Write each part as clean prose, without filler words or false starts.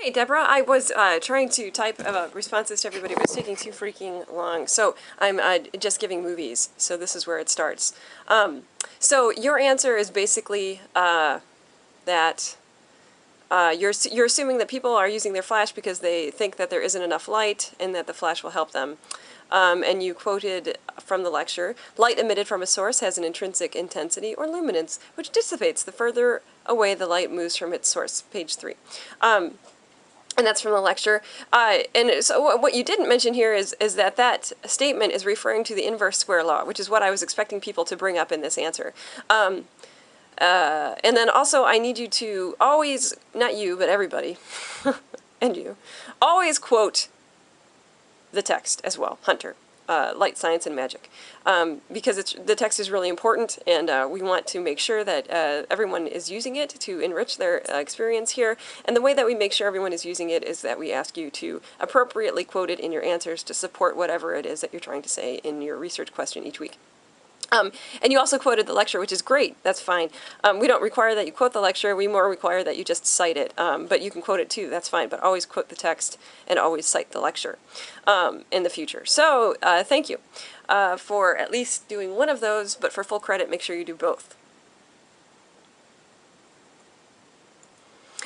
Hey, Deborah, I was trying to type responses to everybody, but it's taking too freaking long. So I'm just giving movies. So this is where it starts. So your answer is basically that you're assuming that people are using their flash because they think that there isn't enough light and that the flash will help them. And you quoted from the lecture, light emitted from a source has an intrinsic intensity or luminance, which dissipates the further away the light moves from its source, page 3. And that's from the lecture. And so what you didn't mention here is that that statement is referring to the inverse square law, which is what I was expecting people to bring up in this answer. And then also I need you to always, not you, but everybody, and you, always quote the text as well, Hunter. Light, Science, and Magic, because the text is really important, and we want to make sure that everyone is using it to enrich their experience here. And the way that we make sure everyone is using it is that we ask you to appropriately quote it in your answers to support whatever it is that you're trying to say in your research question each week. And you also quoted the lecture, which is great. That's fine. We don't require that you quote the lecture. We more require that you just cite it. But you can quote it too. That's fine. But always quote the text and always cite the lecture in the future. So thank you for at least doing one of those. But for full credit, make sure you do both.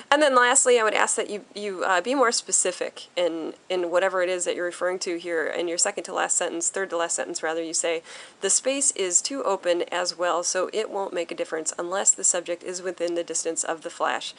And then lastly, I would ask that you be more specific in whatever it is that you're referring to here. In your second to last sentence, third to last sentence rather, you say, the space is too open as well, so it won't make a difference unless the subject is within the distance of the flash.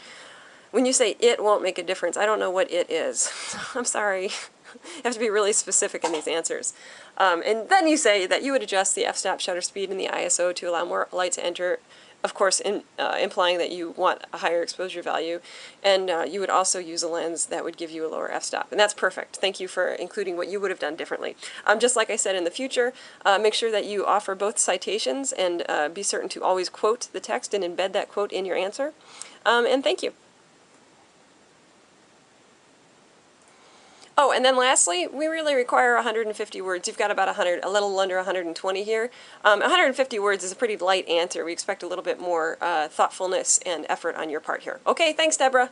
When you say it won't make a difference, I don't know what it is. I'm sorry. You have to be really specific in these answers. And then you say that you would adjust the f-stop shutter speed and the ISO to allow more light to enter, of course, implying that you want a higher exposure value, and you would also use a lens that would give you a lower f-stop. And that's perfect. Thank you for including what you would have done differently. Just like I said, in the future, make sure that you offer both citations and be certain to always quote the text and embed that quote in your answer. And thank you. Oh, and then lastly, we really require 150 words. You've got about 100, a little under 120 here. 150 words is a pretty light answer. We expect a little bit more thoughtfulness and effort on your part here. Okay, thanks, Deborah.